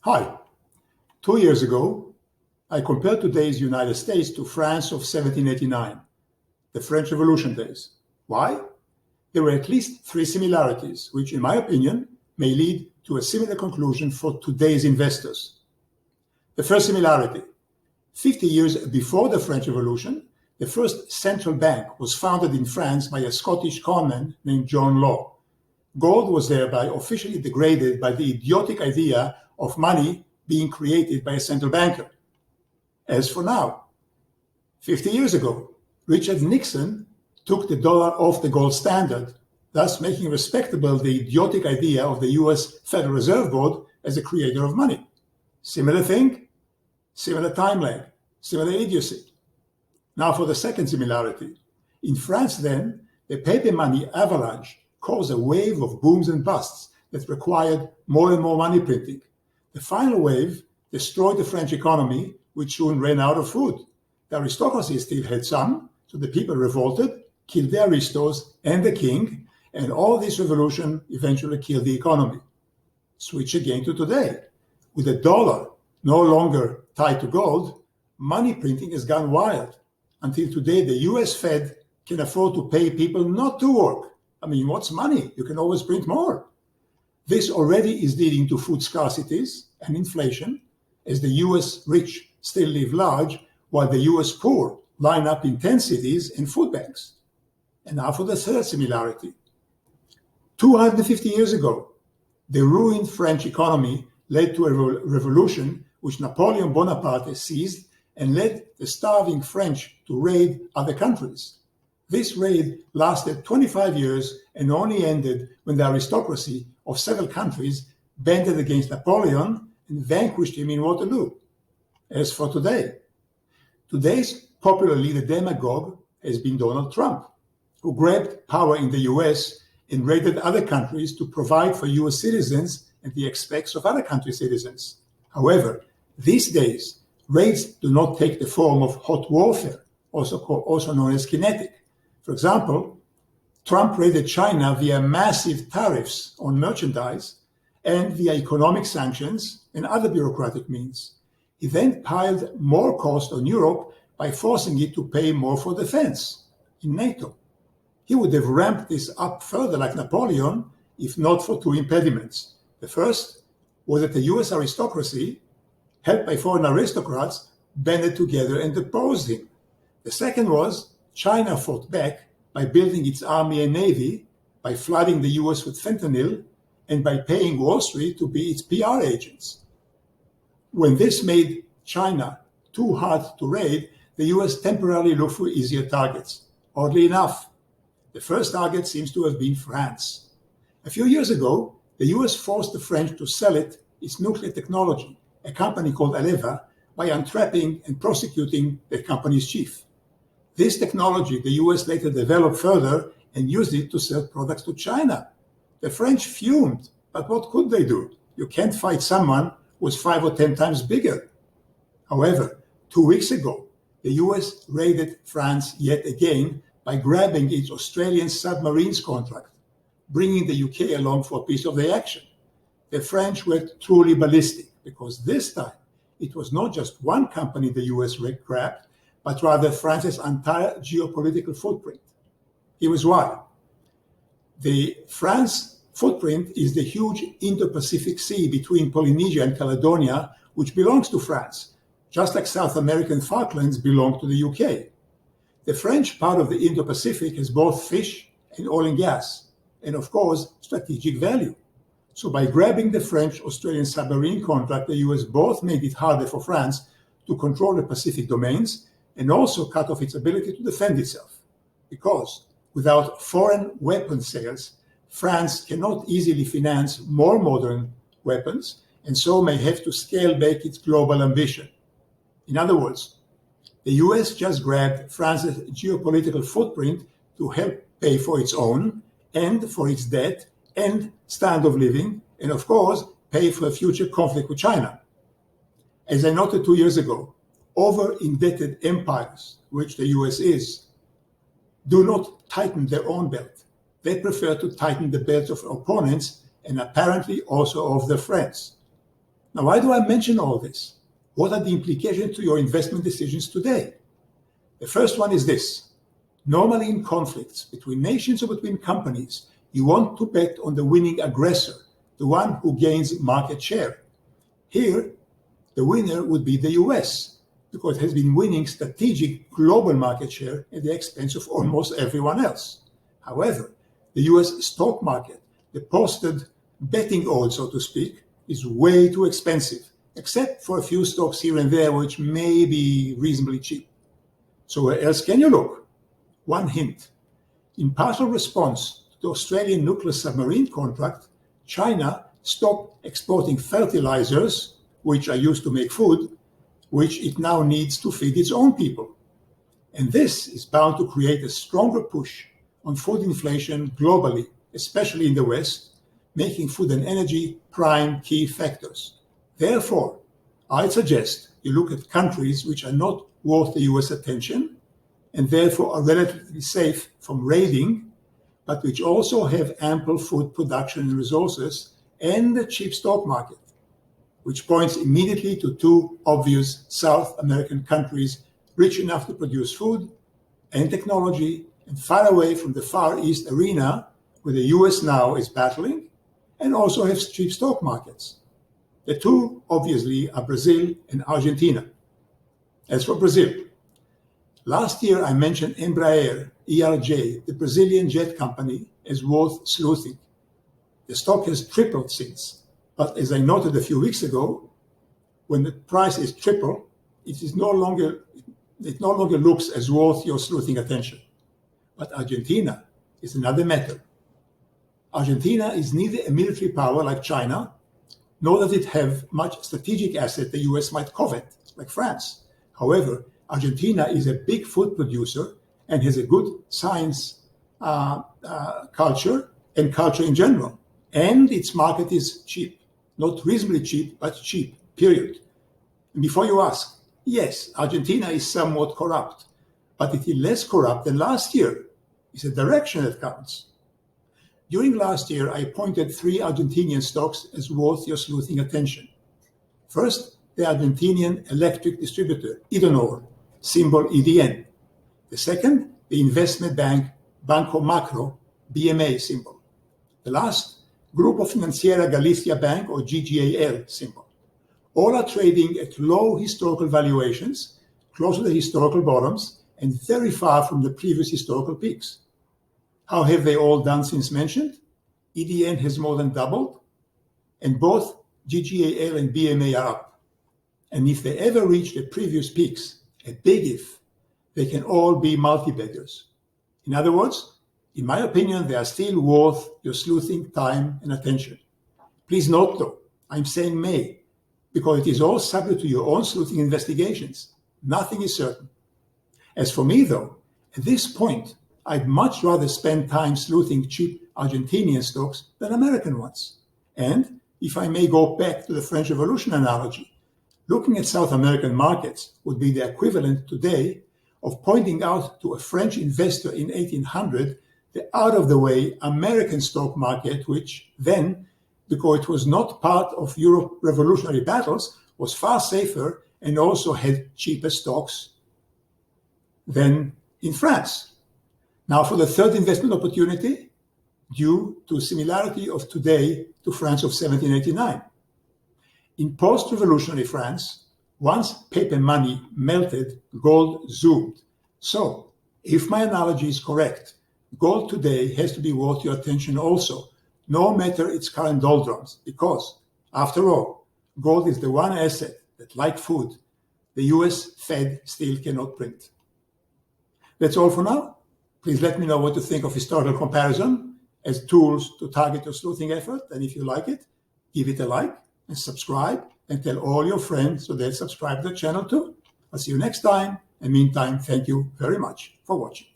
Hi. 2 years ago, I compared today's United States to France of 1789, the French Revolution days. Why? There were at least three similarities, which, in my opinion, may lead to a similar conclusion for today's investors. The first similarity: 50 years before the French Revolution, the first central bank was founded in France by a Scottish conman named John Law. Gold was thereby officially degraded by the idiotic idea of money being created by a central banker. As for now, 50 years ago, Richard Nixon took the dollar off the gold standard, thus making respectable the idiotic idea of the US Federal Reserve Board as a creator of money. Similar thing, similar time lag, similar idiocy. Now for the second similarity. In France then, the paper money avalanche caused a wave of booms and busts that required more and more money printing. The final wave destroyed the French economy, which soon ran out of food. The aristocracy still had some, so the people revolted, killed the aristos and the king, and all this revolution eventually killed the economy. Switch again to today. With the dollar no longer tied to gold, money printing has gone wild. Until today, the US Fed can afford to pay people not to work. I mean, what's money? You can always print more. This already is leading to food scarcities and inflation, as the US rich still live large, while the US poor line up in 10 cities and food banks. And now for the third similarity. 250 years ago, the ruined French economy led to a revolution which Napoleon Bonaparte seized and led the starving French to raid other countries. This raid lasted 25 years and only ended when the aristocracy of several countries banded against Napoleon and vanquished him in Waterloo. As for today, today's popular leader demagogue has been Donald Trump, who grabbed power in the US and raided other countries to provide for US citizens at the expense of other countries' citizens. However, these days, raids do not take the form of hot warfare, also known as kinetic. For example, Trump raided China via massive tariffs on merchandise and via economic sanctions and other bureaucratic means. He then piled more cost on Europe by forcing it to pay more for defense in NATO. He would have ramped this up further like Napoleon if not for two impediments. The first was that the US aristocracy, helped by foreign aristocrats, banded together and deposed him. The second was China fought back by building its army and navy, by flooding the US with fentanyl, and by paying Wall Street to be its PR agents. When this made China too hard to raid, the US temporarily looked for easier targets. Oddly enough, the first target seems to have been France. A few years ago, the US forced the French to sell it its nuclear technology, a company called Aleva, by untrapping and prosecuting the company's chief. This technology the US later developed further and used it to sell products to China. The French fumed, but what could they do? You can't fight someone who's 5 or 10 times bigger. However, 2 weeks ago, the US raided France yet again by grabbing its Australian submarines contract, bringing the UK along for a piece of the action. The French were truly ballistic because this time it was not just one company the US grabbed, but rather France's entire geopolitical footprint. Here's why. The France footprint is the huge Indo-Pacific Sea between Polynesia and Caledonia, which belongs to France, just like South American Falklands belong to the UK. The French part of the Indo-Pacific has both fish and oil and gas, and of course, strategic value. So by grabbing the French-Australian submarine contract, the US both made it harder for France to control the Pacific domains and also cut off its ability to defend itself. Because without foreign weapon sales, France cannot easily finance more modern weapons and so may have to scale back its global ambition. In other words, the US just grabbed France's geopolitical footprint to help pay for its own and for its debt and standard of living, and of course, pay for a future conflict with China. As I noted 2 years ago, over-indebted empires, which the US is, do not tighten their own belt. They prefer to tighten the belts of opponents and apparently also of their friends. Now, why do I mention all this? What are the implications to your investment decisions today? The first one is this. Normally in conflicts between nations or between companies, you want to bet on the winning aggressor, the one who gains market share. Here, the winner would be the US, because it has been winning strategic global market share at the expense of almost everyone else. However, the US stock market, the posted betting odds, so to speak, is way too expensive, except for a few stocks here and there which may be reasonably cheap. So where else can you look? One hint. In partial response to the Australian nuclear submarine contract, China stopped exporting fertilizers, which are used to make food, which it now needs to feed its own people. And this is bound to create a stronger push on food inflation globally, especially in the West, making food and energy prime key factors. Therefore, I'd suggest you look at countries which are not worth the US attention and therefore are relatively safe from raiding, but which also have ample food production and resources and a cheap stock market, which points immediately to two obvious South American countries rich enough to produce food and technology and far away from the Far East arena where the US now is battling and also have cheap stock markets. The two, obviously, are Brazil and Argentina. As for Brazil, last year I mentioned Embraer, ERJ, the Brazilian jet company, as worth sleuthing. The stock has tripled since, but as I noted a few weeks ago, when the price is triple, it no longer looks as worth your sleuthing attention. But Argentina is another matter. Argentina is neither a military power like China, nor does it have much strategic asset the US might covet, like France. However, Argentina is a big food producer and has a good science culture and culture in general. And its market is cheap. Not reasonably cheap, but cheap, period. And before you ask, yes, Argentina is somewhat corrupt, but it is less corrupt than last year. It's a direction that counts. During last year, I appointed 3 Argentinian stocks as worth your sleuthing attention. First, the Argentinian electric distributor, Idonor, symbol EDN. The second, the investment bank Banco Macro, BMA symbol. The last, Grupo Financiera Galicia Bank, or GGAL symbol. All are trading at low historical valuations, close to the historical bottoms, and very far from the previous historical peaks. How have they all done since mentioned? EDN has more than doubled, and both GGAL and BMA are up. And if they ever reach the previous peaks, a big if, they can all be multi-beggars. In other words, in my opinion, they are still worth your sleuthing time and attention. Please note, though, I'm saying may, because it is all subject to your own sleuthing investigations. Nothing is certain. As for me, though, at this point, I'd much rather spend time sleuthing cheap Argentinian stocks than American ones. And, if I may go back to the French Revolution analogy, looking at South American markets would be the equivalent today of pointing out to a French investor in 1800 the out-of-the-way American stock market, which then, because it was not part of Europe's revolutionary battles, was far safer and also had cheaper stocks than in France. Now for the third investment opportunity, due to similarity of today to France of 1789. In post-revolutionary France, once paper money melted, gold zoomed. So, if my analogy is correct, gold today has to be worth your attention also, no matter its current doldrums, because, after all, gold is the one asset that, like food, the US Fed still cannot print. That's all for now. Please let me know what you think of historical comparison as tools to target your sleuthing effort, and if you like it, give it a like and subscribe and tell all your friends so they'll subscribe to the channel too. I'll see you next time, and meantime, thank you very much for watching.